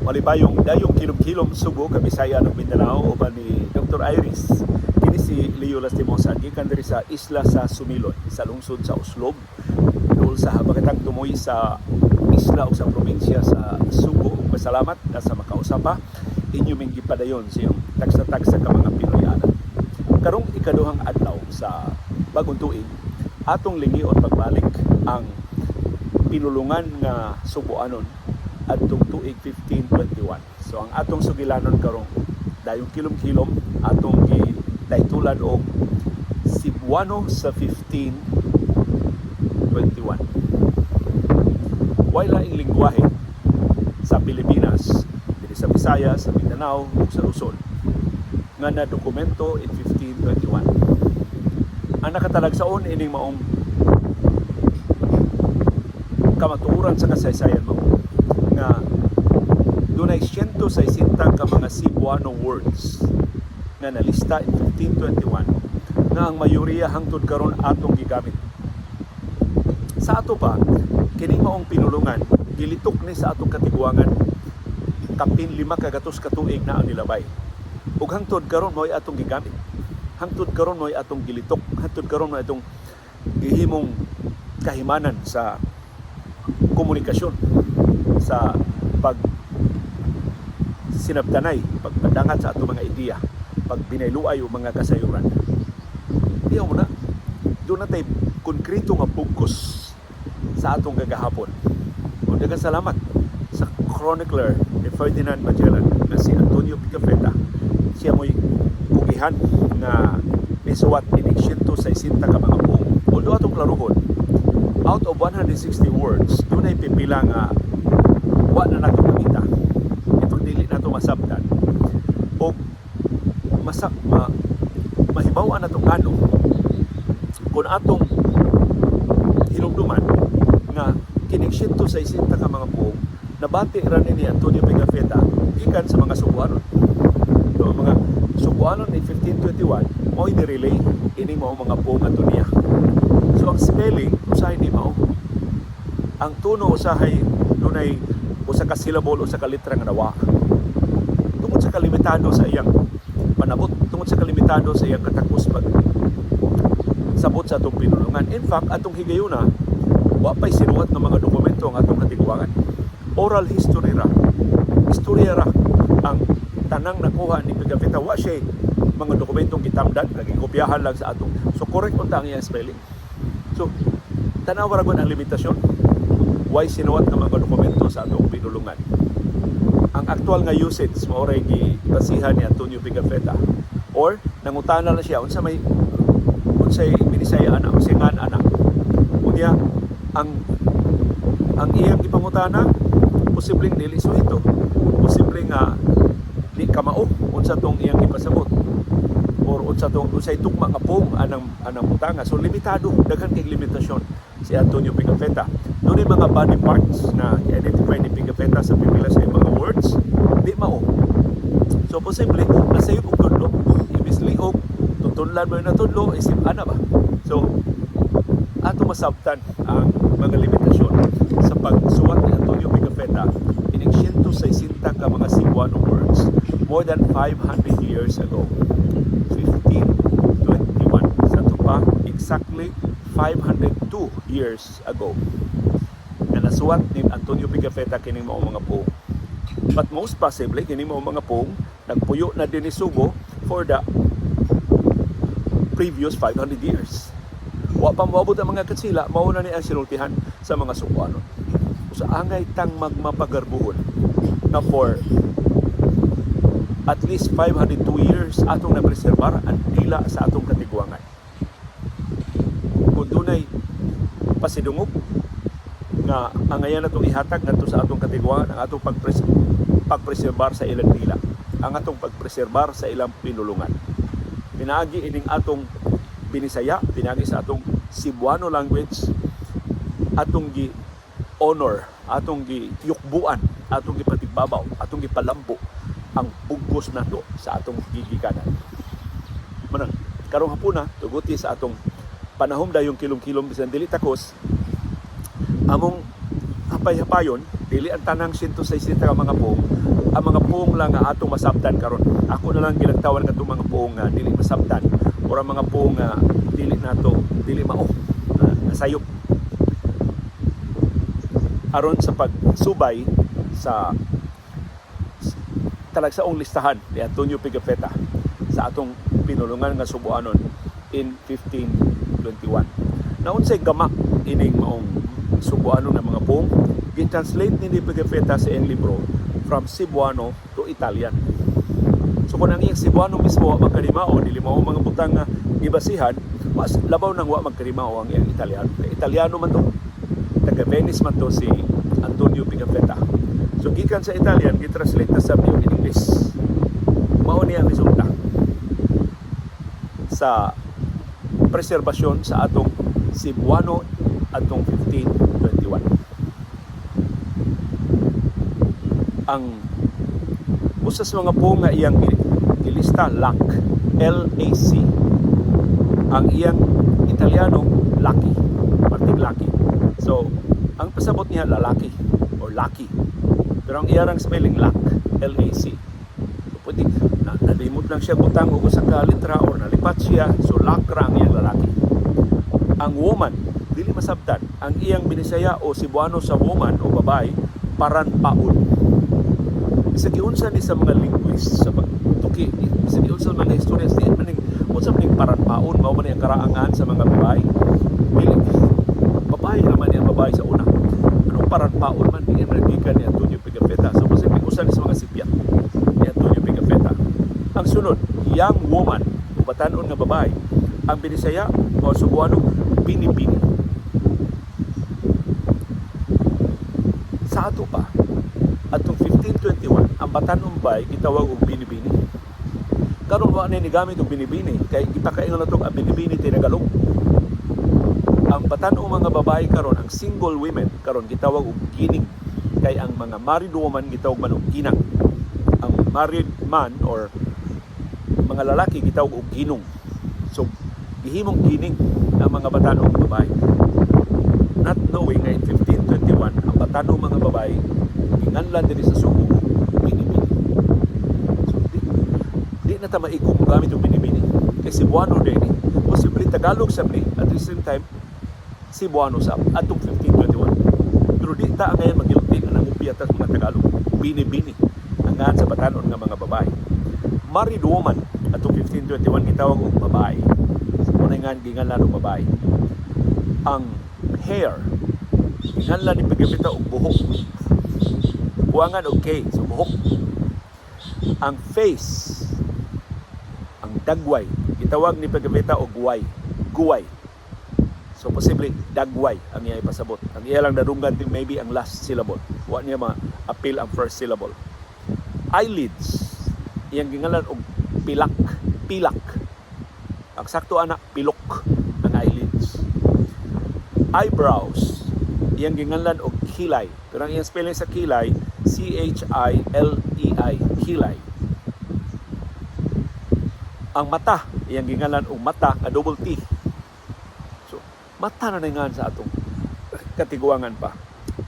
dayong kilom-kilom Subo, Kabisaya ug Mindanao uban ni Dr. Iris. Kini si Leo Lastimosa gikan diri sa isla sa Sumilon sa lungsod sa Uslob. Dol sa habagatan tumoy sa isla o sa probinsya sa Subo. Pasalamat na sa makausapa inyo ming gipadayon sa iyong tagsa-tagsa ka mga Pinoyanan. Karong ikaduhang adlaw sa bagong tuig, atong lingion pagbalik ang pinulungan nga Suboanon adtong tuig 1521. So ang atong sugilanon karong dayong kilom-kilom atong gitaytulan og Cebuano sa 1521. Way laing lingwahe sa Pilipinas, dili sa Visayas, sa Mindanao ug sa Luzon nga na dokumento in 1521. Ang nakatalagsaon ining maong kamatuoran sa kasaysayan mo nga dunay 160 ka mga Cebuano words nga nalista in 1521 nga ang mayoriya hangtod karon atong gigamit. Sa ato pa, kini maong pinulungan gilitok ni sa atong katiguangan kapin 5 kagatos ka tuig na ang nilabay. Ug hangtod karon mo'y atong gigamit. Hangtod karon mo'y atong gilitok. Hangtod karon mo'y atong gihimong kahimanan sa komunikasyon, sa pag sinabtanay, pagpadangat sa ato mga ideya, pag binayluay o mga kasayuran. Diyaw mo na, doon na tayo konkreto nga focus sa atong gagahapon. Kung dagang salamat sa chronicler ni Ferdinand Magellan na si Antonio Pigafetta. Siya mo'y kugihan na nisuwat ining 160 ka mga buong. Although atong klaruhon, out of 160 words, doon ay pipila nga wa na nato makita. Itong dili nato masabtan. O mahibawan natong ano kung atong hinumduman nga kining 160 ka mga buong nabati ra ni Antonio Pigafetta gikan sa mga Subuanon. So, mga Subuanon ni 1521 mo'y ni-relay ining mga buong ato niya. So ang spelling usahay ni mao. Ang tuno usahay dunay usa ka syllable o sa kalitra nga nawa. Tungod sa kalimitado sa iyang panabot, tungod sa kalimitado sa iyang katakos pag sabot sa atong pinulungan. In fact, atong higayuna wa pay sinuwat ng mga dokumento ang atong katiguangan. Oral history ra. Istorya ra ang tanang nakuha ni Pigafetta. Wa siya mga dokumentong gitamdan, nagikopyahan lang sa atong. So correct unta ang iyang spelling. So, tanaw ra gud ang limitasyon. Why sinuwat ng mga dokumento sa atong pinulungan. Ang aktual nga usage mao ray gibasihan ni Antonio Pigafetta. Or nangutana na siya unsay binisaya ana, unsay ngan ana. Unya ang iyang ipangutana posibleng dili suhito. Posibleng nga di kamao unsa tong iyang ipasabot. Or unsay tugma nga pong anang butanga. So limitado, daghan kay limitasyon si Antonio Pigafetta. Doon mga body parts na i-identify ni Pigafetta sa pipila sa mga words, di mao. So posible nasayop og tudlo, ibisliog, tutunlan mo na tudlo, isip ana ba. So ato masabtan ang mga limitasyon sa pagsuwat ni Antonio Pigafetta ining 160 ka mga Cebuano words more than 500 years ago. 1521 sa tupa, exactly 502 years ago na nasuwat ni Antonio Pigafetta kining mao mga pong. But most possibly kining mao mga pong nagpuyo na din ni Subo for the previous 500 years. Wa pa moabot ang mga katsila, mao na ni ang sinultihan sa mga Subuanon. Sa angay tang magmapagarbuhon na for at least 502 years atong napreserbar ang dila sa atong katiguangan. Kung dunay pasidungog nga angayan natong ihatag ngadto sa atong katiguangan ang atong pagpreserbar sa ilang dila, ang atong pagpreserbar sa ilang pinulungan. Pinaagi ining atong Binisaya, pinagi sa atong Cebuano language, atong gi-honor, atong gi-yukbuan, atong gipatigbabaw, atong gipalambo ang bugos nato sa atong gigikanan. Manang karong hapuna tuguti sa atong panahom dayong kilom-kilom bisan dili takos among hapay-hapayon dili ang tanang 160 ka mga pong ang mga puong lang nga atong masabtan karon. Ako na lang ginagtawan katong mga puong nga dili masabtan o ang mga puong nga dili mao nasayop aron sa pagsubay sa talagsaong listahan ni Antonio Pigafetta sa atong pinulungan nga Subuanon in 1521. Naunsay gama ining maong Subuanon nga mga puong, gitranslate ni Pigafetta sa iyang libro from Cebuano to Italian. So kung ang iyang Cebuano mismo wa magkarimao, dili mao mga butang nga ibasihan, mas labaw nang wa magkarimao ang iyang Italiano. Italiano man to, taga Venice man to si Antonio Pigafetta. So gikan sa Italian, gitranslate na sa in English. Mao niya ang resulta sa preserbasyon sa atong Cebuano atong 1521. Ang usa sa mga puong nga iyang ilista, LAC, L-A-C. Ang iyang Italiano, Lucky, parting Lucky. So, ang pasabot niya, lalaki or lucky. Pero ang iyarang spelling, LAC, L-A-C. So, pwede, nalimot lang siya butang o sa kalitra or nalipat siya, so lakra ang iyang lalaki. Ang woman, dili masabtan. Ang iyang Binisaya o Cebuano sa woman o babae, paranpaon. Isa giunsa ni sa mga linguist sa pagtuki, isa giunsa mga historians diin maning unsa maning paranpaon mao man ang karaangan sa mga babae. Dili babae naman ang babae sa una. Anong paranpaon man diin gikan ni Antonio Pigafetta. So kasi usa ni sa mga sipya ni Antonio Pigafetta. Ang sunod, young woman, batanon nga babae. Ang Binisaya o Cebuano, bini-bini. Sa ato pa, atong 1521, ang batanon bay gitawag og bini-bini. Karon wa na ni gamit og bini-bini kay kita kaingon na tong bini-bini tinagalog. Ang batanong mga babae karon, ang single women karon gitawag og gining, kay ang mga married woman gitawag man og ginang. Ang married man or mga lalaki gitawag og ginong. So gihimong gining ang mga batanong babae. Not knowing nga in 1521 ang batanong mga babae ginganlan diri sa Subo bini-bini. So di na ta maigong gamit og bini-bini kay Cebuano din posible Tagalog sa ni at the same time Cebuano sa atong 1521. Pero di ta ngayon magilti nga nangupiyat sa mga Tagalog bini-bini angan sa batanon nga mga babae. Married woman atong 1521 gitawag og babae. Unay ginganlan og babae. Ang hair ginganlan ni Pigafetta og buhok. Buangan og K, so buhok. Ang face, ang dagway, gitawag ni Pigafetta og guway. Guway. So posible dagway ang iya ipasabot. Ang iya lang dadunggan din maybe ang last syllable. Wa niya ma-appeal ang first syllable. Eyelids, iyang ginganlan og pilak. Pilak. Ang sakto ana pilok ang eyelids. Eyebrows, iyang ginganlan og kilay. Pero ang iyang spelling sa kilay, C-H-I-L-E-I, kilay. Ang mata, iyang ginganlan og mata, nga double T. So, mata na nangan sa atong katiguangan pa.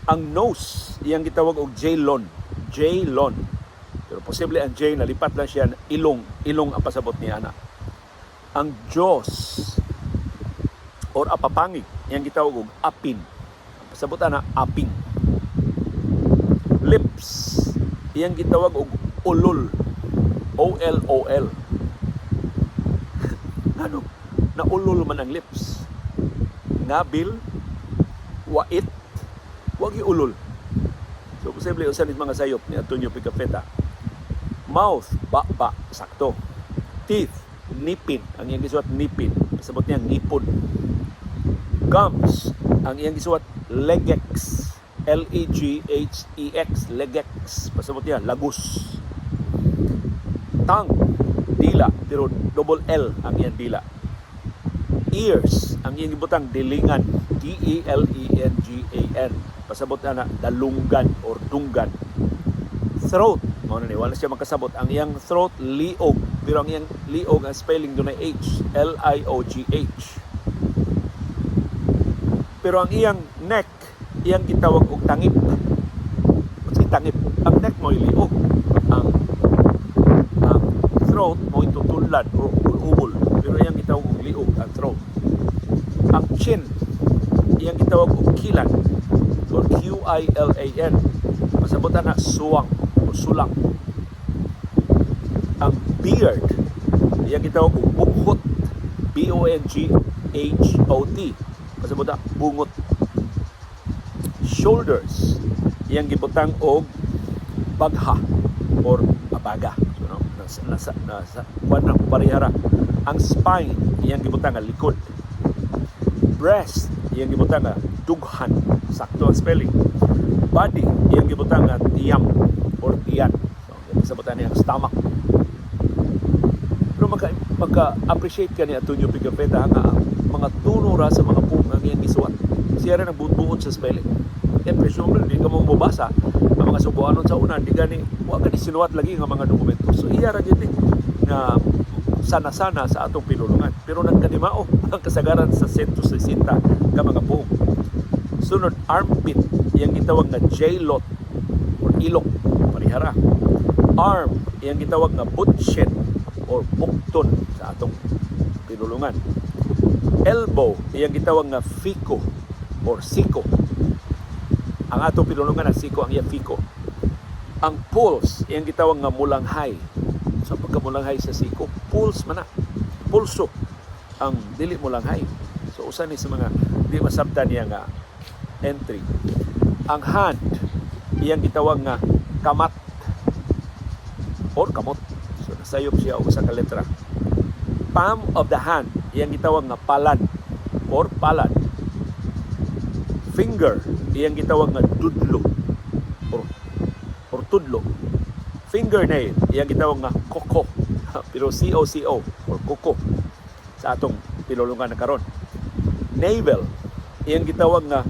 Ang nose, iyang gitawag og J-lon. J-lon. Pero posible ang J, nalipat lang siya, ilong. Ilong ang pasabot niya ana. Ang jaws, or apapangig, iyang gitawag og apin. Ang pasabot ana, aping. Lips, iyang gitawag og ulol. O-L-O-L. Ano? Naulol man ang lips. Ngabil, wait, wag iulol. So, posible usan ni mga sayop ni Antonio Pigafetta. Mouth, ba, sakto. Teeth, nipin. Ang iyang gisuwat nipin. Pasabot niya ngipon. Gums, ang iyang gisuwat legex. L-E-G-H-E-X, legex. Pasabot niya lagus. Tongue, dila, pero double L ang iyang dila. Ears, ang iyang gibutang dilingan, D-E-L-E-N-G-A-N. Pasabot na dalunggan or dunggan. Throat, wala siya makasabot. Ang iyang throat, liog. Pero ang iyang liog, ang spelling doon ay H, L-I-O-G-H. Pero ang iyang neck, iyang gitawag og tangip. tangip. Ang neck mo liog. Ang throat mo tutulad o ubol. Pero iyang gitawag og liog ang throat. Ang chin, iyang gitawag og kilan or Q-I-L-A-N. Masabutan na suwang o sulang. Ang beard, iyang gitawag og bunghot. B-O-N-G-H-O-T. Masabutan bungot. Shoulders, iyang gibutang og bagha or abaga. So, no? nasa kuwan na parihara. Ang spine, iyang gibutang nga likod. Breast, iyang gibutang nga dughan. Sakto ang spelling. Body, iyang gibutang nga tiyam or tiyan. So, sabutan niya ang stomach. Pero maka-appreciate ka ni Antonio Pigafetta nga mga tunura sa mga pung ang iyang gisuwat. Siya rin ang buot sa spelling. Presumably, di ka mong mabasa ang mga subuanon sa una, di gani, huwag ka ni sinuwat lagi ng mga dokumento. So, iya ra yun na sana-sana sa atong pinulungan. Pero nagkanimao ang kasagaran sa 160 ka mga buong. Sunod, armpit, iyang gitawag nga J-lot or ilok, parihara. Arm, iyang gitawag nga butchet or bukton sa atong pinulungan. Elbow, iyang gitawag nga fico or siko. Ang atong pinulungan na siko ang iyang fico. Ang pulse, iyang gitawag nga mulanghay. So pagkamulanghay sa siko, pulse man na. Pulso ang dili mulanghay. So usa ni sa mga di masabtan niya nga entry. Ang hand, iyang gitawag nga kamat or kamot. So nasayop siya usa ka letra. Palm of the hand, iyang gitawag nga palad or palad. Finger, iyang gitawag nga dudlo or tudlo. Fingernail, iyang gitawag nga koko. Pero C-O-C-O or koko sa atong pinulungan na karon. Navel, iyang gitawag nga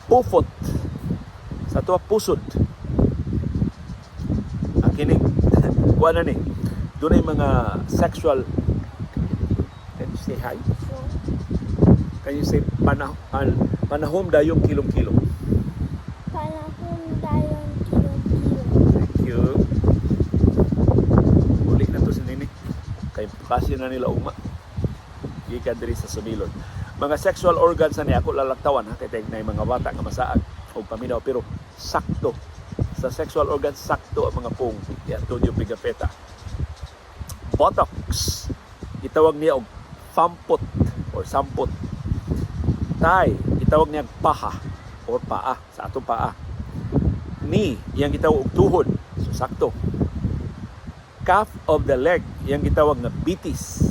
pufot sa ato pusod. Ang kining kuha na ni doon ay mga sexual, can you say hi? Can you say panahom dayong kilong-kilong? Panahom dayong kilong-kilong. Thank you. Uli na to si Nini. Kay kasi na nila uma. Gikan diri sa sumilon. Mga sexual organs na ni ako lalaktawan ha, kay na mga bata nga masaag o paminaw, pero sakto sa sexual organs, sakto ang mga pung ni Antonio Pigafetta. Buttocks, itawag niya og fampot or sampot. Thigh, itawag niya paha or paa sa atong paa. Knee, iyang gitawag og tuhod, so sakto. Calf of the leg, iyang gitawag nga bitis.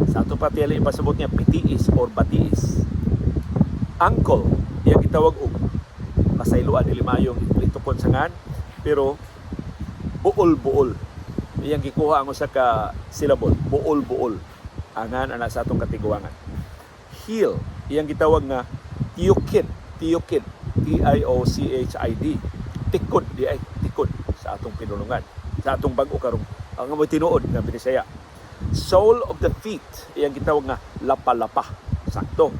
Sa ato pa tiyali ipasabot niya pitiis or batiis. Ankle, iyang gitawag og kasayloan dili mayong litukon sangan, pero buol-buol. Iyang gikuha ang usa ka syllable, buol-buol. Angan ana sa atong katiguangan. Heel, iyang gitawag nga tiokid, T-I-O-C-H-I-D. Tikod di ay tikod sa atong pinulungan. Sa atong bag-o karong ang mo tinuod nga Binisaya. Sole of the feet, iyang gitawag nga lapa-lapa. Sakto.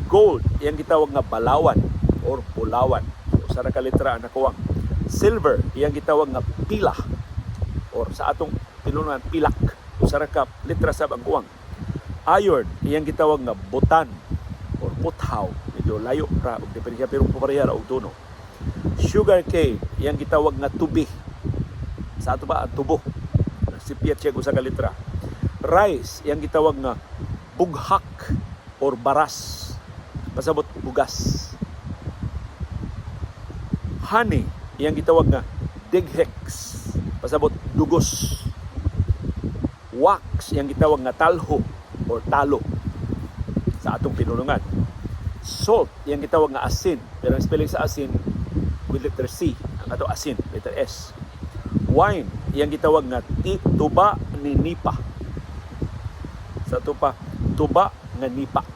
Gold, iyang gitawag nga balawan or bulawan. So, sa ka letra ang nakuwang. Silver, iyang gitawag nga pila or sa atong pinulungan pilak. Sa ka letra sa bangkuwang. Iron, iyang gitawag nga butan or puthaw. Medyo layo ra og diferensya pero pareha ra og tono. Sugar cane, iyang gitawag nga tubi. Sa ato ba tubo. Sipyat siya usa ka letra. Rice, iyang gitawag nga bughak or baras. Pasabot bugas. Honey, iyang gitawag nga dighex. Pasabot dugos. Wax, iyang gitawag nga talho or talo sa atong pinulungan. Salt, iyang gitawag nga asin. Pero ang spelling sa asin with letter C. Ang ato asin, letter S. Wine, iyang gitawag nga tuba ni nipa. Sa ito pa, tuba nga nipa.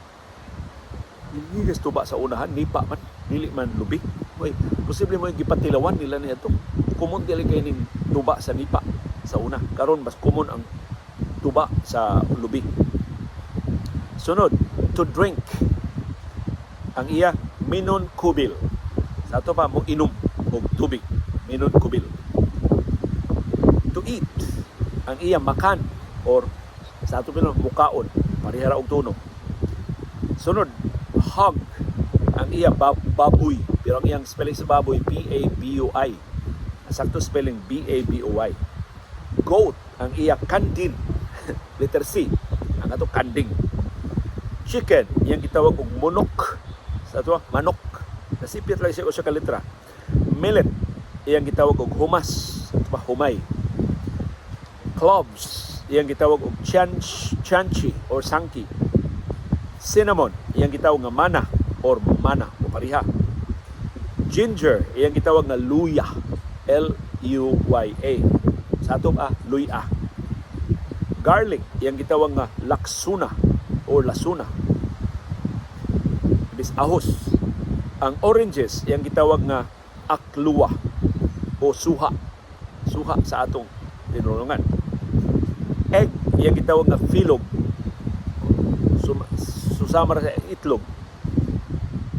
Hindi kas tuba sa unahan, nipa man, dili man lubi. Uy, posible mo yung gipatilawan nila niya ito. Kumon dili kayo ning tuba sa nipa sa una. Karon mas kumon ang tuba sa lubi. Sunod, to drink. Ang iya, minon kubil. Sa ito pa, mo inom og tubig. Minun kubil. To eat, ang iya makan or sa ato Pinoy mukaon, parihara og tuno. Sunod, hog, ang iya baboy, pero ang iyang spelling sa baboy B-A-B-O-I. Sakto spelling B-A-B-O-Y. Goat, ang iya kandin, letter C, ang ato kanding. Chicken, iyang gitawag og monok, sa ato manok, nasipit lang siya o sa kalitra. Millet, iyang gitawag og humas, ato humay. Cloves, iyang gitawag og chanchi or sangki. Cinnamon, iyang gitawag nga mana or mana o pariha. Ginger, iyang gitawag nga luya, L-U-Y-A. Sa ato luya. Garlic, iyang gitawag nga laksuna or lasuna. Bis ahos. Ang oranges, iyang gitawag nga aklua o suha. Suha sa atong tinulungan. Egg, iyang gitawag nga filog. Susama ra sa itlog.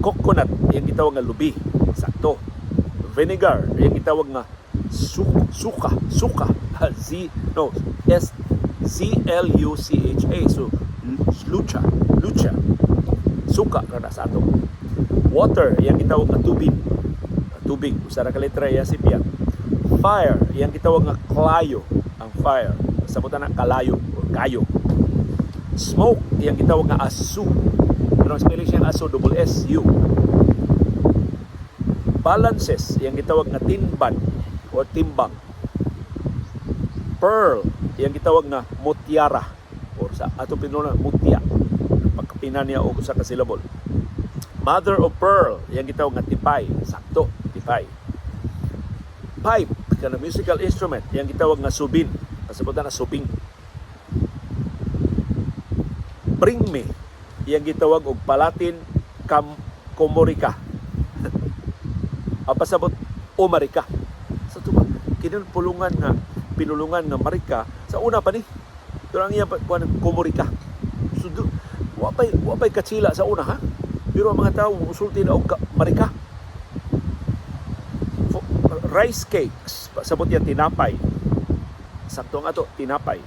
Coconut, iyang gitawag nga lubi. Sakto. Vinegar, iyang gitawag nga suka. S-C-L-U-C-H-A. So, lucha. Suka ra sa ato. Water, iyang gitawag nga tubig. Tubig, usara ka letra iya sipya. Fire, iyang gitawag nga klayo. Ang fire, sabutan na kalayo o kayo. Smoke, iyang gitawag nga asu. Pero ang spelling siya asu, double S-U. Balances, iyang gitawag nga tinban o timbang. Pearl, iyang gitawag nga mutiara o sa ato Pinoy mutya. Pagkapinan niya o sa kasilabol. Mother of pearl, iyang gitawag nga tipay. Sakto, tipay. Pipe, kana musical instrument, iyang gitawag nga subin. Kasabutan na subing. Bring me, iyang gitawag og palatin komorika. Pasabot o marika. Sa tuwa, pinulungan nga marika sa una pa ni. Pero ang iyang komorika. So, wapay katsila sa una ha. Pero ang mga tao usulti na og marika. Rice cakes, pasabot yan tinapay. Sakto nga to, tinapay.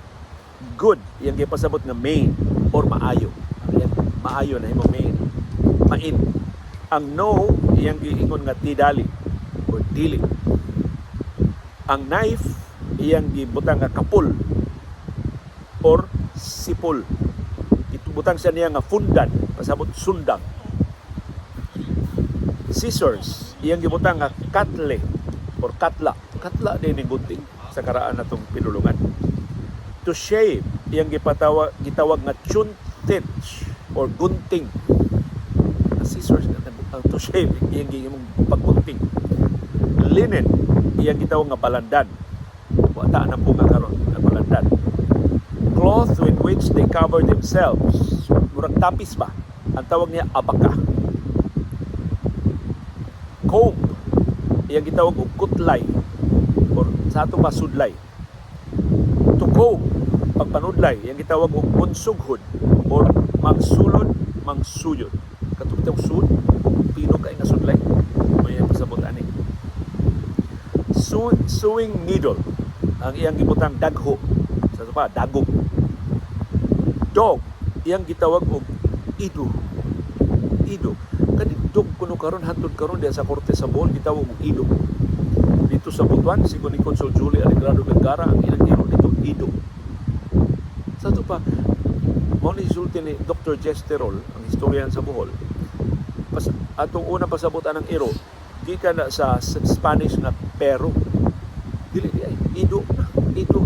Good, yung pasabot nga main or maayo. Yan, maayo na yung main. Main. Ang no, yung giingon nga tidali or dili. Ang knife, yung gibutang nga kapul or sipul. Itubutang siya niya nga fundan, pasabot sundang. Scissors, yung gibutang nga katle or katla. Katla din yung gunting sa karaan na itong pinulungan. To shave, yung gitawag nga chuntich or gunting. Scissors, ang to shave, yung paggunting. Linen, yung gitawag nga balandan. Wata na po nga karon nga balandan. Cloth with which they cover themselves. Murag tapis ba? Ang tawag niya abaka. Comb, yung gitawag og kutlay or sa ato masudlay. To comb, pagpanudlay, yung gitawag og munsughod or mangsuyod. Katong itong sud, pino kay nga sudlay. May pasabot ani. Sewing needle, ang iyang gibutang dagho. Sa ito pa, dagog. Dog, iyang gitawag og ido. Kani dog kuno karon hantod karon diya sa korte sa Bohol gitawag og ido. Dito sa Butuan, sigon ni Consul Julie Alegrado Vergara, ang ilang iro dito ido. Sa ito pa, mao ni sulti ni Dr. Jesterol, ang historian sa Bohol. Atong una pasabutan ng iro, gikan na sa Spanish nga pero. Dili ay ido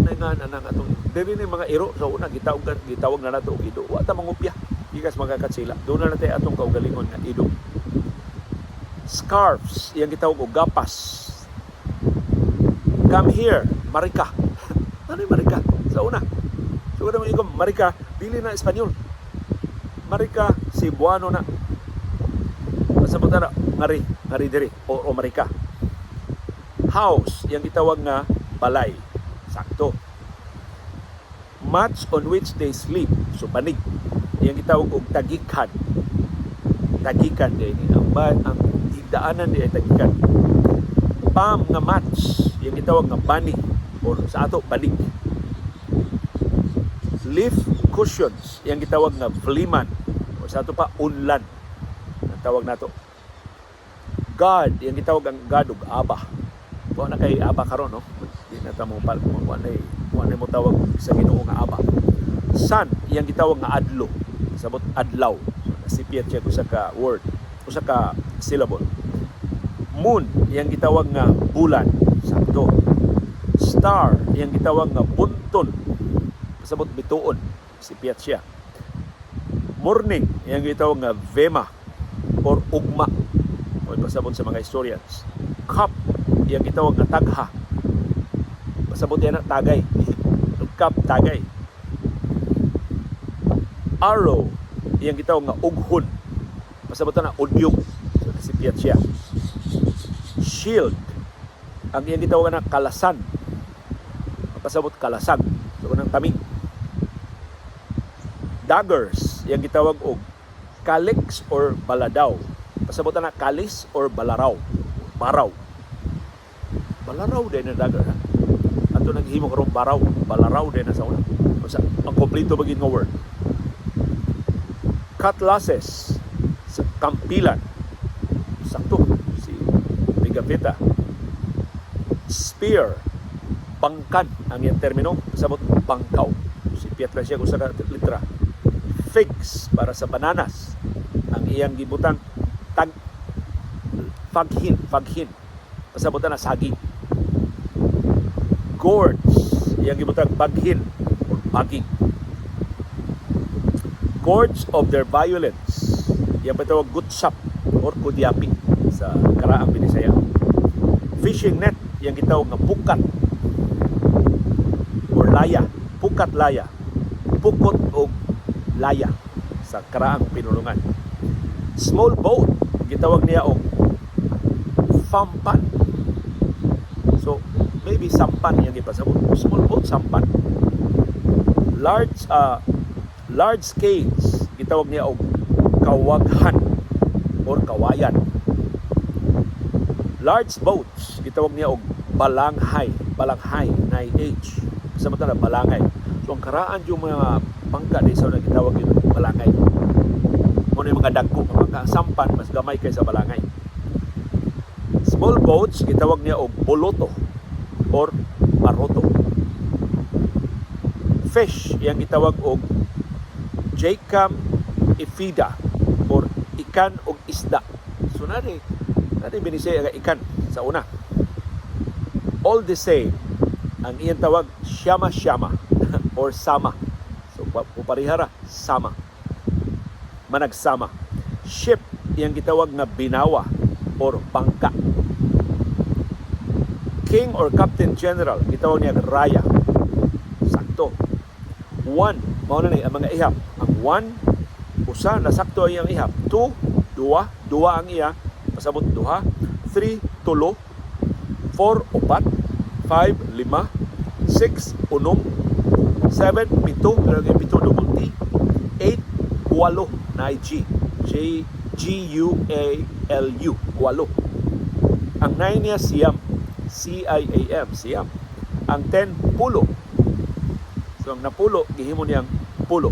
na nga nang atong dili ni mga iro sa una gitawag na nato og ido. Wa ta mangupya. Gikas magakatsila. Doon na natin atong kaugalingon nga ido. Scarves, iyang gitawag og gapas. Come here, marika. Ano yung marika? Sa una. So kada mo ikom marika, dili na Espanyol. Marika Cebuano na. Pasabutan na ngari diri o marika. House, yang gitawag nga balay. Sakto. Mats on which they sleep. So panig. Yang gitawag og tagikan. Tagikan din. Ang higdaanan di ay tagikan. Palm nga match, yung gitawag nga bani or sa ato balik. Leaf cushions, yung gitawag nga vliman o sa ato pa unlan ang tawag nato. God, yung gitawag ang God ug Aba. Wa na kay Aba karon no. Di na ta mo wa na mo tawag sa Ginoo nga Aba. Sun, yung gitawag nga adlo. Sabot adlaw. So, nasipiyat siya usa ka word, usa ka syllable. Moon, yang gitawag nga bulan, sakto. Star, yang gitawag nga bunton, pasabot bituon, sipyat siya. Morning, yang gitawag nga vema or ugma, o pasabot sa mga historians. Cup, yang gitawag nga tagha, pasabot yan na tagay. Cup, tagay. Arrow, yang gitawag nga ughon, pasabot na udyog, so sipyat siya. Shield, ang iyang gitawag na kalasan, pasabot kalasag, so kanang taming. Daggers, yang gitawag og calyx or baladaw, pasabot na kalis or balaraw, baraw. Balaraw din na dagger ha. Ato naghimo karong baraw, balaraw din na sa una. Sa ang kompleto bagin nga word. Cutlasses, sa kampilan, sakto si Pigafetta. Spear, bangkan ang iyang termino, sabot bangkaw. Si Piat lang siya kung sa litra. Figs, para sa bananas, ang iyang gibutang faghin, pasabutan na saging. Gourds, iyang gibutang baghin or baging. Gourds of their violence, iyang patawag gutsap or kudyapi sa karaang Binisaya. Fishing net, yang gitawag nga pukat or laya, pukat laya, pukot o laya sa karaang pinulungan. Small boat, gitawag niya og fampan. So maybe sampan yang ipasabot. Small boat, sampan. Large scales, gitawag niya og kawaghan or kawayan. Large boats, gitawag niya og balanghay na H. Kasama na balangay. So ang karaan yung mga bangka di sa gitawag yun balangay. Muna yung mga dagko, mga sampan mas gamay kaysa balangay. Small boats, gitawag niya og boloto or maroto. Fish, yang gitawag og Jacam ifida or ikan og isda. So natin binisay ang ikan sa una. All the same, ang iyang tawag shama or sama. So puparihara, sama. Managsama. Ship, iyang gitawag nga binawa or bangka. King or Captain General, gitawag niya raya. Sakto. One, mauna ni ang mga ihap. Ang one, usa, nasakto ang iyang ihap. Two, dua ang iya. Pasabot duha. 3, tulo. 4, upat. 5, lima. 6, unom. 7, pito. Pero yung pito, double T. 8, walo. Na G. G-U-A-L-U. Walo. Ang 9 niya siyam. C-I-A-M. Siyam. Ang 10, pulo. So ang napulo, gihimo niyang pulo.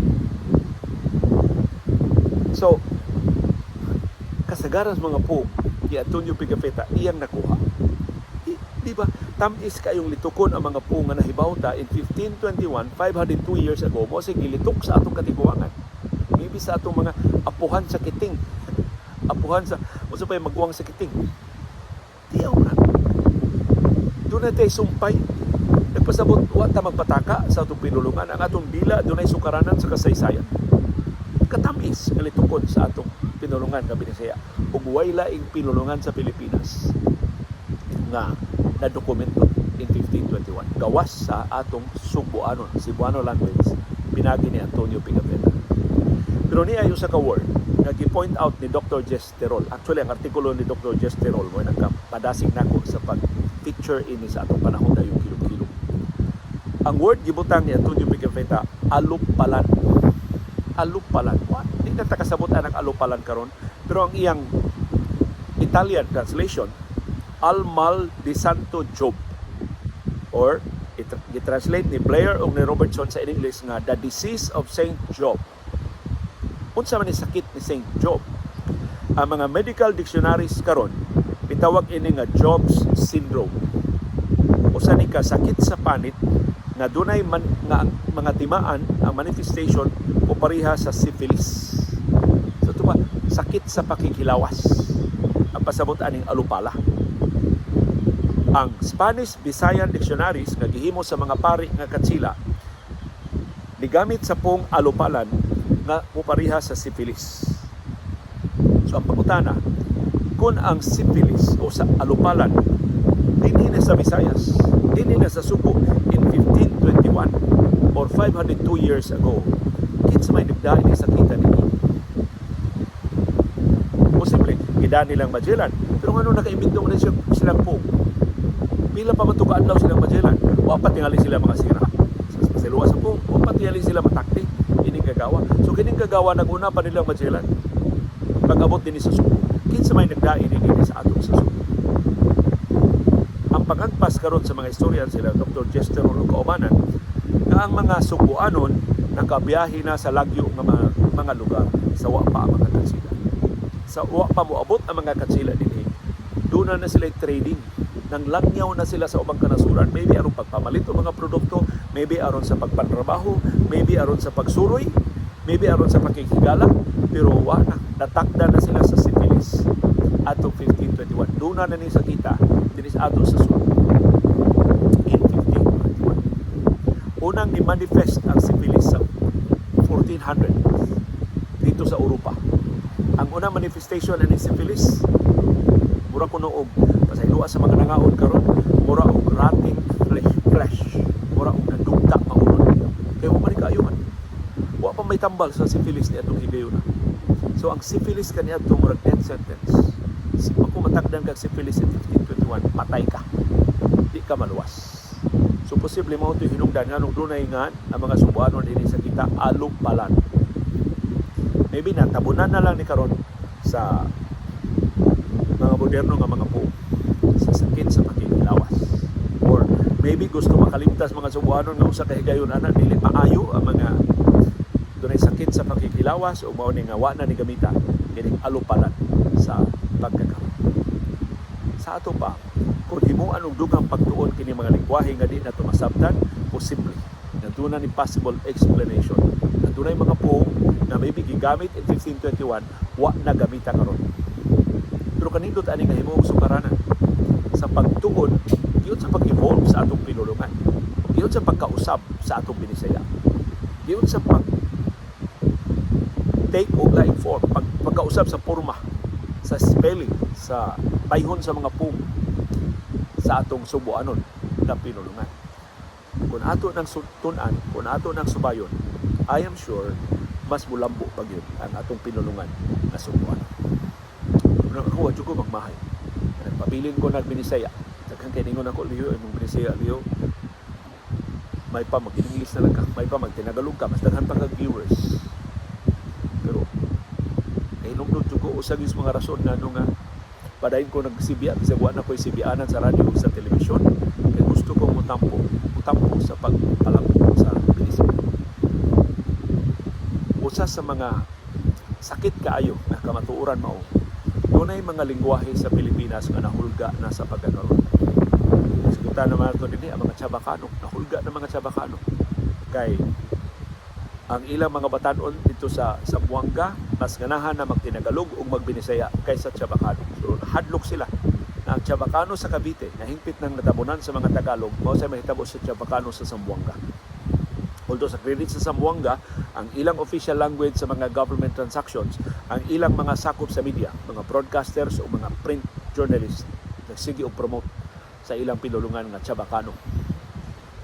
So, kasagaran mga po, ni Antonio Pigafetta, iyang nakuha. Di ba? Tamis kayong litukon ang mga po nga nahibawta in 1521, 502 years ago, mo sige litok sa atong katiguangan. Maybe sa atong mga apuhan sa kiting. Apuhan sa, o sa pa'y magwang sa kiting. Diyaw na. Doon na tayo sumpay. Nagpasabot, wata magpataka sa atong pinulungan. Ang atong dila, doon ay sukaranan sa kasaysayan. Katamis ang litukon sa atong pinulungan na Binisaya. Ug way laing pinulungan sa Pilipinas nga na dokumento in 1521. Gawas sa atong Cebuano language, pinagi ni Antonio Pigafetta. Pero niya yung sa ka-word, nag-point out ni Dr. Jess Terol. Actually, ang artikulo ni Dr. Jess Terol mo nagkapadasig nako sa pag-picture ini sa atong panahon na yung kilom-kilom. Ang word gibutang ni Antonio Pigafetta, alupalan. Alupalan. Hindi na takasabot ang alupalan karon, pero ang iyang Italian translation Al-Mal de Santo Job, or i-translate ni Blair o ni Robertson sa English nga The Disease of Saint Job. Unsa man ni sakit ni Saint Job? Ang mga medical dictionaries karon itawag ini nga Job's syndrome. Usa ni ka sakit sa panit nga dunay nga mga timaan ang manifestation o pareha sa syphilis. So ito ba, sakit sa pakikilawas ang pasabot aning alupala. Ang Spanish Visayan Dictionaries nga gihimo sa mga pari nga katsila nigamit sa pong alupalan nga upariha sa syphilis. So ang pangutana, kung ang syphilis o sa alupalan dinhi na sa Visayas, dinhi na sa Subo in 1521 or 502 years ago, kinsa may nagdahi ni sakita nini? Posible, gidaan nilang Magellan. Pero ano nakaimbento na silang pong? Pila pa matugaan daw silang Magellan. Wapat tingali sila mga sira. Sa luwas sa pong, wapat tingali sila matakti. Ining kagawa. So kining kagawa naguna pa nilang Magellan. Pag-abot din sa Subo. Kinsa may nagdahi ni sa atong sa Subo. Ang pagagpas karon sa mga historian sila, Dr. Jester o kaubanan, na ang mga Subuanon nakabiyahe na sa lagyo ng mga lugar sa wa pa ang mga katsila. Sa wa pa moabot ang mga katsila dinhi. Doon na sila trading. Nang langyaw na sila sa ubang kanasuran, maybe aron pagpamalit o mga produkto, maybe aron sa pagpantrabaho, maybe aron sa pagsuroy, maybe aron sa pakikigala, pero wala, natakda na sila sa syphilis atong 1521. Doon na ni sa kita, dinis ato sa Subo in 1521. Unang ni-manifest ang syphilis sa 1400 dito sa Europa. Ang unang manifestation ng syphilis, mura ko noog pasayloa sa mga nangaon karon, mura og rotting flesh, mura og nadugta maulon. Kaya mo man kaayuhan. Wa pa may tambal sa syphilis ni atong higayuna. So ang syphilis kaniadto mura death sentence. Si ako matakdan kag syphilis in 1521, patay ka. Di ka maluwas. So posible mo ito hinungdan nga nung dunay nga ang mga Subuanon dinhi sa kita alupalan. Maybe natabunan na lang ni karon sa mga moderno nga mga po sa sakit sa pakikilawas, or maybe gusto makalimtas mga Subuanon nga usa ka higayon ana dili maayo ang mga dunay sakit sa pakikilawas o mao ni nga wa na ni gamita kining alupalan sa pagkakaroon. Sa ato pa, kung himuan og dugang pagtuon kini mga lengguwahe nga di na tumasabtan, posible na dunay ni possible explanation na dunay mga po na maybe gigamit in 1521 wa na gamita karon. Pero kanindot ani nga himuong sukaranan sa pagtuon, diyon sa pag-evolve sa atong pinulungan, diyon sa pagkausab sa atong binisaya, diyon sa take og laing form, pagkausab sa forma, sa spelling, sa payhon sa mga pung sa atong Subuanon na pinulungan. Kung ato nang tunan, kung ato nang subayon, I am sure mas mulambo pa gyud ang atong pinulungan na Subuanon. Ako adyo ko magmahay. Pabilin ko na binisaya. Daghang kay ningon ako liyo imong binisaya liyo. May pa mag-English na lang ka, may pa mag-Tinagalog ka, mas daghan pa kag viewers. Pero kay nung ko usag is mga rason nga nga padayon ko nagsibiya kasi wa na ko'y sibianan sa radyo o sa telebisyon. Kaya gusto ko mutampo sa pagpalangko sa binisaya. Usa sa mga sakit kaayo na kamatuoran mao, dunay mga lengguwahe sa Pilipinas nga nahulga na sa pagkakaroon. Sigutan naman ito din ang mga Chabacano, nahulga na mga Chabacano. Kay ang ilang mga batanon dito sa Zamboanga, mas ganahan na magtinagalog o magbinisaya kaysa Chabacano. So hadlok sila na ang Chabacano sa Cavite, na hingpit ng natabunan sa mga Tagalog, mao sa mahitabo sa Chabacano sa Zamboanga. Although sa credit sa Zamboanga, ang ilang official language sa mga government transactions, ang ilang mga sakop sa media, mga broadcasters o mga print journalists, nagsige o promote sa ilang pinulungan nga Chabacano.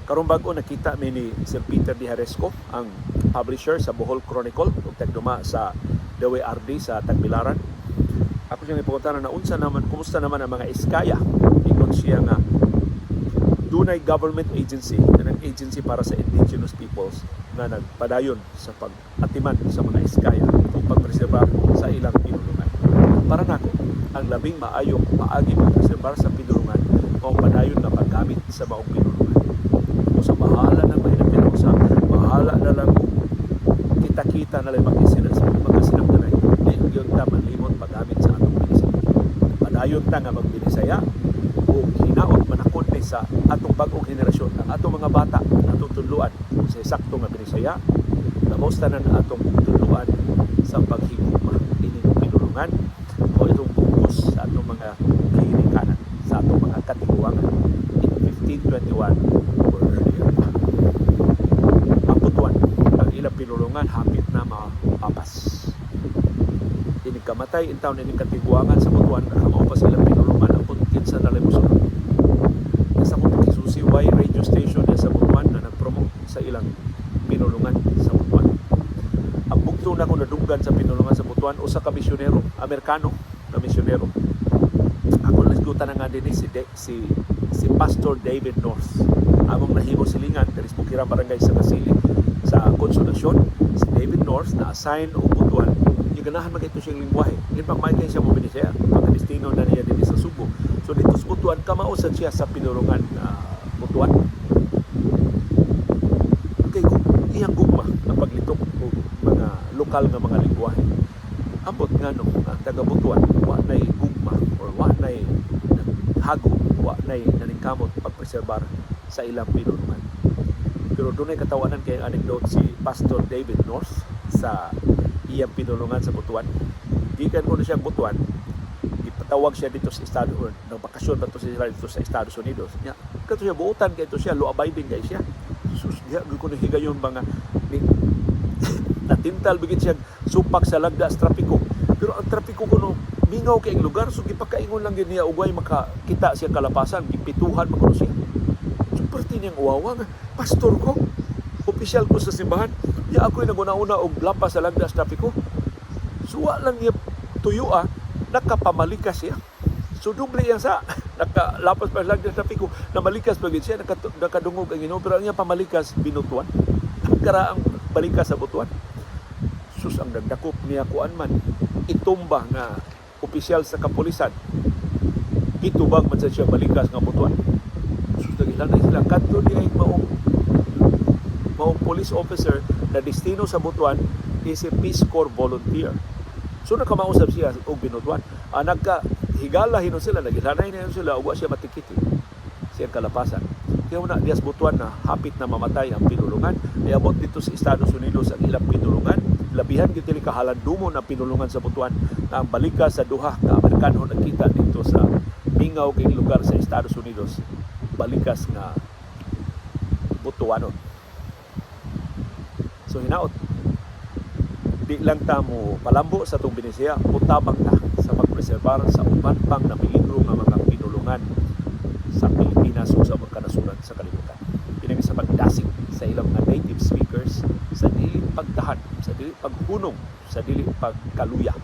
Karong bago nakita mi ni Sir Peter D. Haresco, ang publisher sa Bohol Chronicle, ug tagduma sa Dewe RD sa Tagbilaran. Ako siyang ipukuntahan na unsa naman, kumusta naman ang mga iskaya. Ingon siya nga dunay government agency, kanang agency para sa indigenous peoples na nagpadayon sa pag-atiman sa mga iskaya o pagpreserba sa ilang pinulungan. Para nako, ang labing maayong paagi pagpreserbar sa pinulungan o padayon na paggamit sa maong pinulungan. O sa bahala na mahirap sa bahala na lang kita-kita na lang magkasinagdanay. Di yung ta malimot paggamit sa atong binisaya. Padayon ta nga magbinisaya o hinaot manakod ni sa atong bagong henerasyon, ang atong mga bata natutuluan sa eksakto nga binisaya. Labos tanan atong tuluan sa paghigugma ining pinulungan o itong bugos sa atong mga kahinikanan, sa atong mga katiguangan in 1521 or earlier. Ang butuan, ang ilang pinulungan hapit na mapapas. Ining kamatay in taon ining katiguangan sa butuan nakamao pa sa ilang pinulungan ang puntin sa nalimusun. Nasa kong pakisusiway radio station sa butuan na nagpromote sa ilang pinulungan sa butuan. Ang bugto na ko nadunggan sa pinulungan sa butuan usa ka misyonero, Amerikano na misyonero. Ako nasgutan na nga din si Pastor David North. Among nahimo silingan diri sa Bukirang Barangay sa Kasili sa Konsolasyon. Si David North na assign o butuan yung ganahan magito siyang lingwahe. Yun pang may siya mo binisaya. Pagkadistino na niya din sa Subo. So dito sa butuan, kamausan siya sa pinulungan butuan. Kaya kung iyang gugma ang paglitok o mga lokal nga mga lingwahe, ambot nga no, ang taga-butuan, wa na'y gugma or wa na'y hago, wa na'y naningkamot pagpreserbar sa ilang pinulungan. Pero doon ay katawanan kay anecdote si Pastor David North sa iyang pinulungan sa butuan. Gikan ko na siyang butuan, ipatawag siya dito sa Estados Unidos, nagbakasyon ba ito siya dito sa Estados Unidos. Nya, kato siya buutan kay ito siya, law-abiding kay siya. Sus, diha, ko na higayon mga natintal bigit siya supak sa lagda sa trapiko. Pero ang trapiko ko no, mingaw kay lugar, so gipakaingon lang niya ugay makakita siya kalapasan, gipituhan makuno siya. So parte niyang uwawa nga, pastor ko, opisyal ko sa simbahan, ya ako'y naguna-una og lampas sa lagda sa trapiko. Suwa lang niya tuyo nakapamalikas siya. So doble yan sa nakalapas pa sa lagda sa trapiko, namalikas pa siya, nakadungog ang Ginoo, pero ang niya pamalikas binutuan. Nakaraang balikas sa butuan. Sus, ang nagdakop niya kuan man, itumba nga opisyal sa kapulisan, itubag man sa siya balikas nga butuan. Sus, nagilanay sila kadto diay maong police officer na destino sa butuan is a Peace Corps volunteer. So nakamausap siya og binutuan. Nagkahigala hinon sila, nagilanay na sila ug wa siya matikiti siyang kalapasan. Kaya na dias butuan na hapit na mamatay ang pinulungan. Iabot dito sa Estados Unidos ang ilang pinulungan. Labihan gitili kahalandumon ang pinulungan sa butuan na ang balikas sa duha ka Amerikano nagkita dito sa mingaw kay lugar sa Estados Unidos. Balikas nga butuanon. So hinaot, di lang ta mo palambo sa itong binisaya, putabang ta sa pagpreserbar sa uban pang na peligro nga mga pinulungan sa Pilipinas o sa kanasuran sa kalibutan. Pinagi sa pagdasig sa ilang mga native speakers, sa dili pagdahan, sa dili paghunong, sa dili pagkaluya,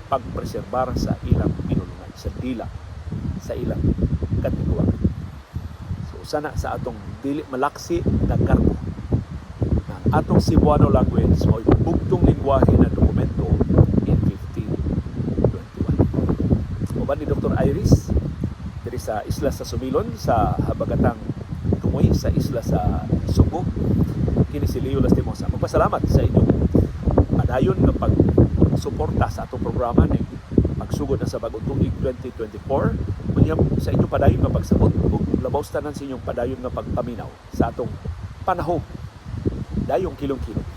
pagpreserbar sa ilang pinulungan, sa dila, sa ilang katiguangan. So sana sa atong dili malaksi na karbo atong Cebuano language o bugtong lingwahe na dokumento in 1521. Uban ni Dr. Iris diri sa isla sa Sumilon sa habagatang Tumoy sa isla sa Subo, kini si Leo Lastimosa. Magpasalamat sa inyong padayon nga pagsuporta sa atong programa ni pagsugod na sa bagong tuig 2024. Kunya sa inyong padayon nga pagsabot ug labaw tanan sa inyong padayon nga pagpaminaw sa atong panahon dayong kilong-kilong